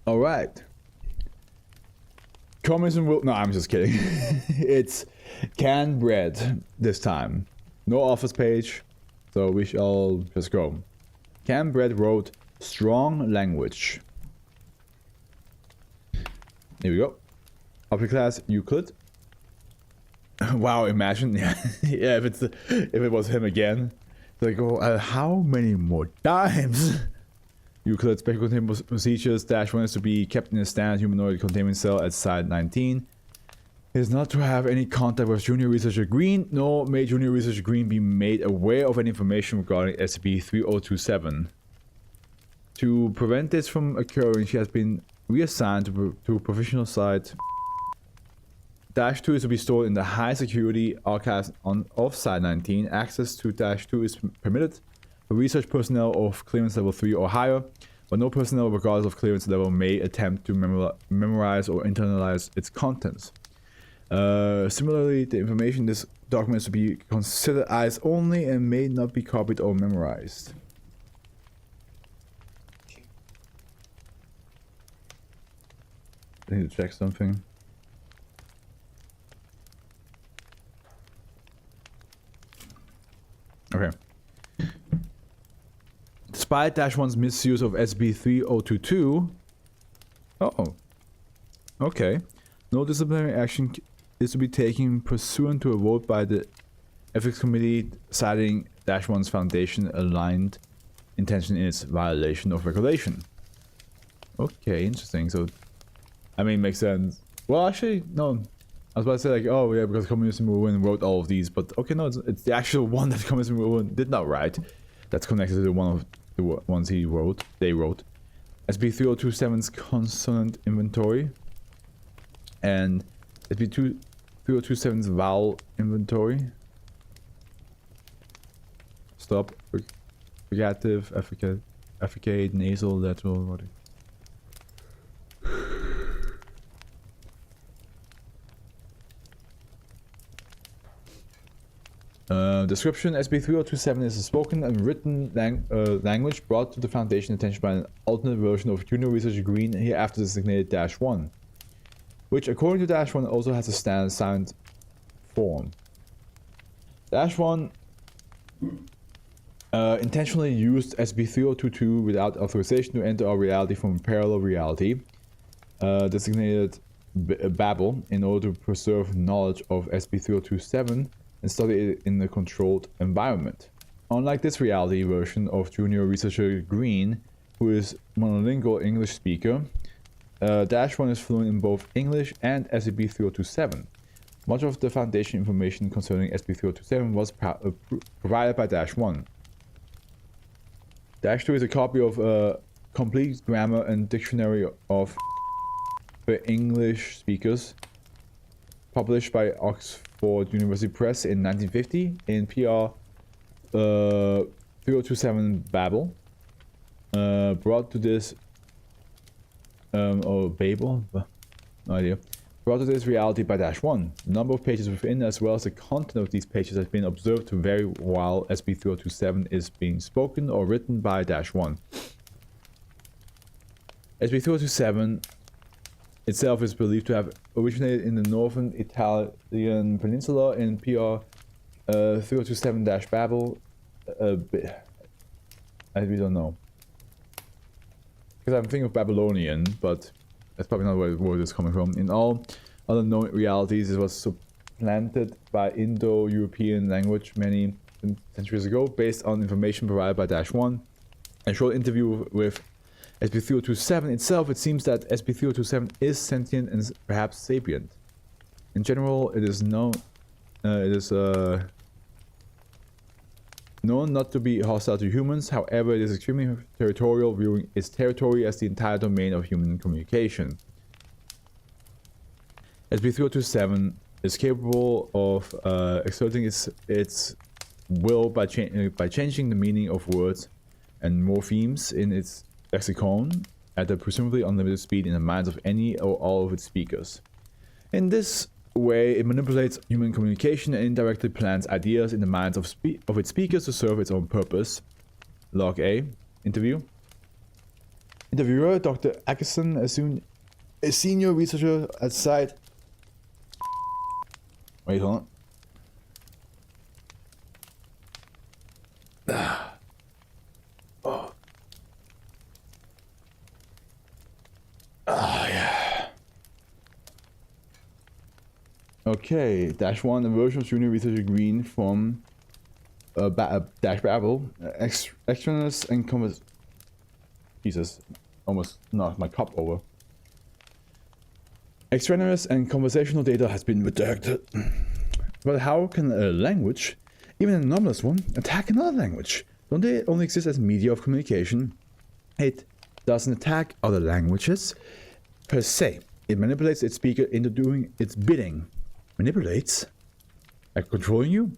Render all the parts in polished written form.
All right. Communism will... No, I'm just kidding. It's canned bread this time. No office page, so we shall just go. Canned bread wrote strong language. Here we go. Upper class Euclid. Wow, imagine, yeah, if it was him again. Like, oh, how many more times? Euclid special containment procedures. -1 is to be kept in a standard humanoid containment cell at Site 19. It is not to have any contact with Junior Researcher Green, nor may Junior Researcher Green be made aware of any information regarding SCP-3027. To prevent this from occurring, she has been reassigned to a professional site. -2 is to be stored in the high security archives of Site 19. Access to -2 is permitted for research personnel of clearance level 3 or higher, but no personnel regardless of clearance level may attempt to memorize or internalize its contents. Similarly, the information in this document is to be considered eyes only and may not be copied or memorized. I need to check something. Okay. Despite -1's misuse of SCP-3022... Oh. Okay. No disciplinary action is to be taken pursuant to a vote by the Ethics Committee, citing -1's Foundation aligned intention in its violation of regulation. Okay, interesting. So, I mean, makes sense. Well, actually, no. I was about to say, like, oh yeah, because Communism Movement wrote all of these, but okay, no, it's the actual one that Communism Movement did not write. That's connected to the one of the ones they wrote. SCP-3027's consonant inventory. And SCP-3027's vowel inventory. Stop. Fricative, affricate, nasal, lateral, what? Description: SCP-3027 is a spoken and written language brought to the Foundation attention by an alternate version of Junior Researcher Green, hereafter designated -1, which according to -1 also has a standard signed form. -1 intentionally used SCP-3022 without authorization to enter our reality from a parallel reality, designated Babel, in order to preserve knowledge of SCP-3027 and study it in a controlled environment. Unlike this reality version of Junior Researcher Green, who is monolingual English speaker, -1 is fluent in both English and SCP-3027. Much of the Foundation information concerning SCP-3027 was provided by -1. -2 is a copy of a complete grammar and dictionary of the English speakers, published by Oxford University Press in 1950 in PR 3027 Babel. Brought to this or Babel, no idea. Brought to this reality by -1. The number of pages within as well as the content of these pages has been observed to vary while SCP-3027 is being spoken or written by -1. SCP-3027 itself is believed to have originated in the northern Italian peninsula in PR 3027-Babel. We don't know. Because I'm thinking of Babylonian, but that's probably not where the word is coming from. In all other known realities, it was supplanted by Indo-European language many centuries ago, based on information provided by -1. A short interview with SCP-3027 itself, it seems that SCP-3027 is sentient and perhaps sapient. In general, it is known not to be hostile to humans. However, it is extremely territorial, viewing its territory as the entire domain of human communication. SCP-3027 is capable of exerting its will by changing the meaning of words and morphemes in its lexicon at a presumably unlimited speed in the minds of any or all of its speakers. In this way, it manipulates human communication and indirectly plants ideas in the minds of its speakers to serve its own purpose. Log A. Interview. Interviewer, Dr. Atkinson, a senior researcher at site. Wait, hold on. Oh. Yeah. Okay, -1, a version of junior researcher Green from Dash Babel. Extraness and convers. Jesus, almost knocked my cup over. Extraneous and conversational data has been redacted. But how can a language, even an anomalous one, attack another language? Don't they only exist as media of communication? It doesn't attack other languages per se. It manipulates its speaker into doing its bidding. Manipulates? Like controlling you?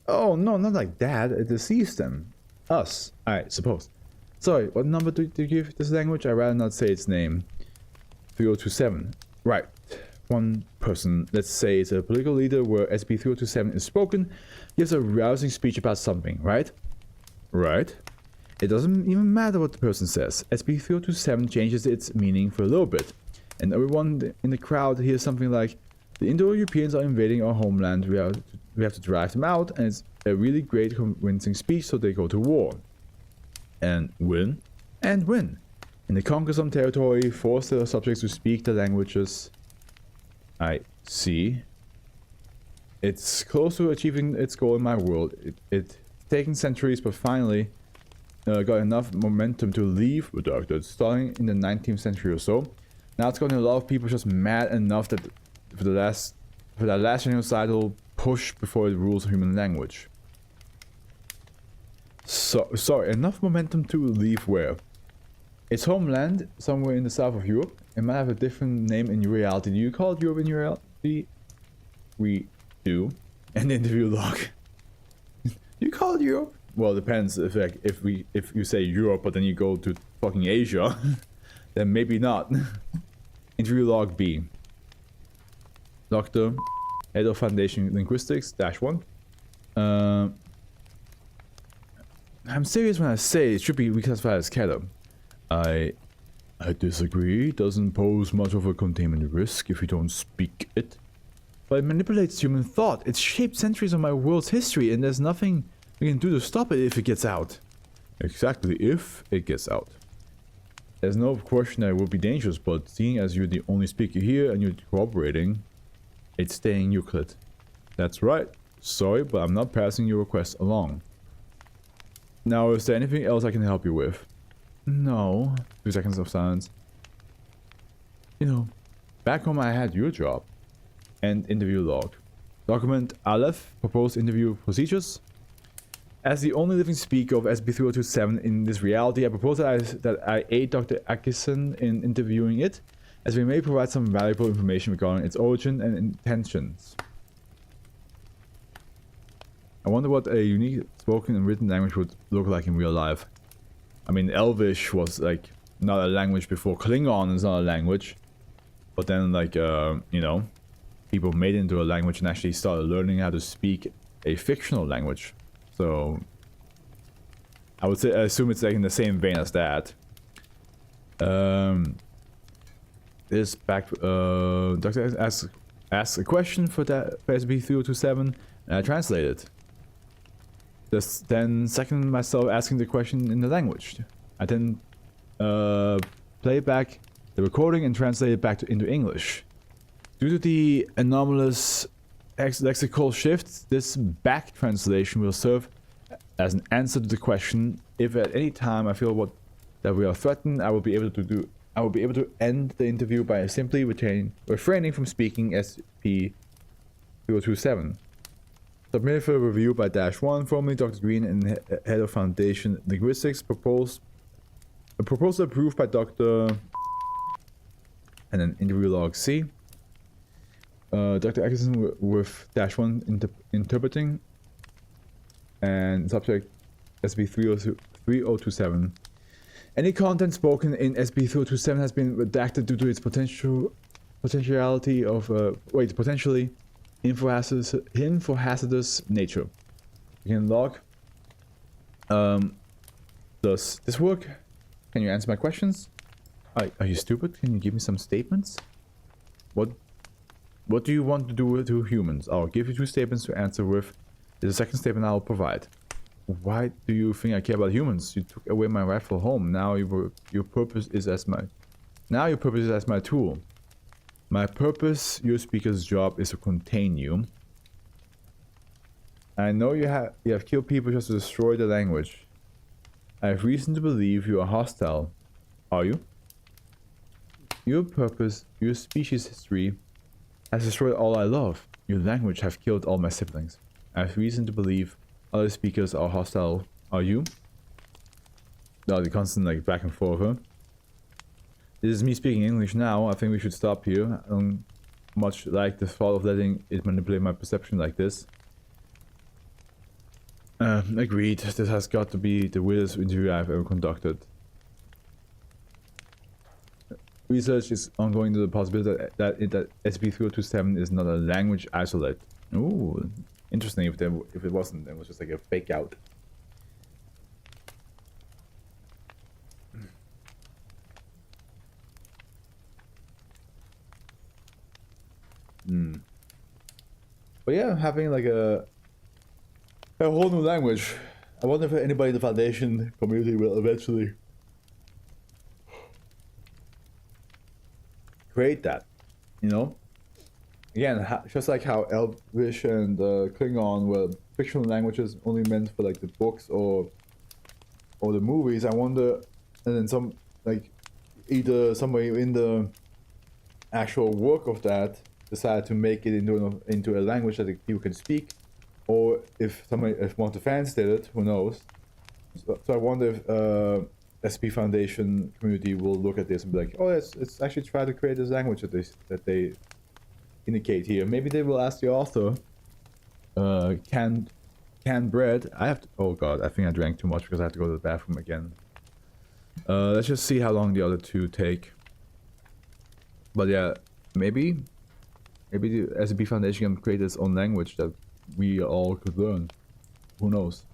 Oh no, not like that. It deceives them. Us, I suppose. Sorry, what number do you give this language? I'd rather not say its name. 3027. Right. One person, let's say it's a political leader where SCP-3027 is spoken, gives a rousing speech about something, right? Right. It doesn't even matter what the person says. SCP-3027 changes its meaning for a little bit. And everyone in the crowd hears something like, the Indo-Europeans are invading our homeland, we have to drive them out, and it's a really great convincing speech, so they go to war. And win. And win. And they conquer some territory, force their subjects to speak the languages. I see. It's close to achieving its goal in my world. It's taken centuries, but finally got enough momentum to leave the Doctor, starting in the 19th century or so. Now it's gotten a lot of people just mad enough that for that last genocidal push before it rules human language. So, sorry, enough momentum to leave where? Its homeland, somewhere in the south of Europe. It might have a different name in your reality. Do you call it Europe in your reality? We do. An interview log. You call it Europe? Well, it depends. If you say Europe, but then you go to fucking Asia, then maybe not. Interview log B. Doctor, Head of Foundation Linguistics, -1. I'm serious when I say it should be reclassified as Keller. I disagree. It doesn't pose much of a containment risk if you don't speak it. But it manipulates human thought. It's shaped centuries of my world's history, and there's nothing we can do to stop it if it gets out. Exactly, if it gets out. There's no question that it would be dangerous, but seeing as you're the only speaker here and you're cooperating, it's staying Euclid. That's right. Sorry, but I'm not passing your request along. Now, is there anything else I can help you with? No. 2 seconds of silence. You know, back home I had your job. End interview log. Document Aleph, proposed interview procedures. As the only living speaker of SCP-3027 in this reality, I propose that I aid Dr. Atkinson in interviewing it, as we may provide some valuable information regarding its origin and intentions. I wonder what a unique spoken and written language would look like in real life. I mean, Elvish was like not a language before. Klingon is not a language. But then like, you know, people made it into a language and actually started learning how to speak a fictional language. So, I assume it's like in the same vein as that. This back, Doctor asks a question for SCP-3027, and I translate it. Then second myself asking the question in the language. I then play back the recording and translate it back into English. Due to the anomalous lexical shifts, this back translation will serve as an answer to the question. If at any time I feel that we are threatened, I will be able to end the interview by simply refraining from speaking SCP-3027. Submitted for review by -1, formerly Dr. Green and Head of Foundation Linguistics. A proposal approved by Dr. and then interview log C. Dr. Atkinson with -1 interpreting, and subject SCP-3027. Any content spoken in SCP-3027 has been redacted due to its potentiality of potentially info-hazardous nature. Again, log. Does this work? Can you answer my questions? Are you stupid? Can you give me some statements? What do you want to do to humans? I'll give you 2 statements to answer with. The second statement I'll provide. Why do you think I care about humans? You took away my rightful home. Now your purpose is as my tool. My purpose, your speaker's job, is to contain you. I know you have killed people just to destroy the language. I have reason to believe you are hostile. Are you? Your purpose, your species history, has destroyed all I love. Your language have killed all my siblings. I have reason to believe other speakers are hostile. Are you? No, the constant like back and forth, huh? This is me speaking English now. I think we should stop here. I don't much like the thought of letting it manipulate my perception like this. Agreed. This has got to be the weirdest interview I've ever conducted. Research is ongoing to the possibility that SCP-3027 is not a language isolate. Ooh, interesting. If it wasn't, it was just like a fake out. But yeah, having like a whole new language. I wonder if anybody in the Foundation community will eventually create that, you know? Again, just like how Elvish and Klingon were fictional languages only meant for like the books or the movies. I wonder, and then some like either somebody in the actual work of that decided to make it into a language that people can speak, or if one of the fans did it, who knows? So I wonder if SCP Foundation community will look at this and be like, oh, let's actually try to create this language that they indicate here. Maybe they will ask the author, canned bread. Oh god, I think I drank too much because I have to go to the bathroom again. Let's just see how long the other 2 take. But yeah, maybe the SCP Foundation can create its own language that we all could learn. Who knows?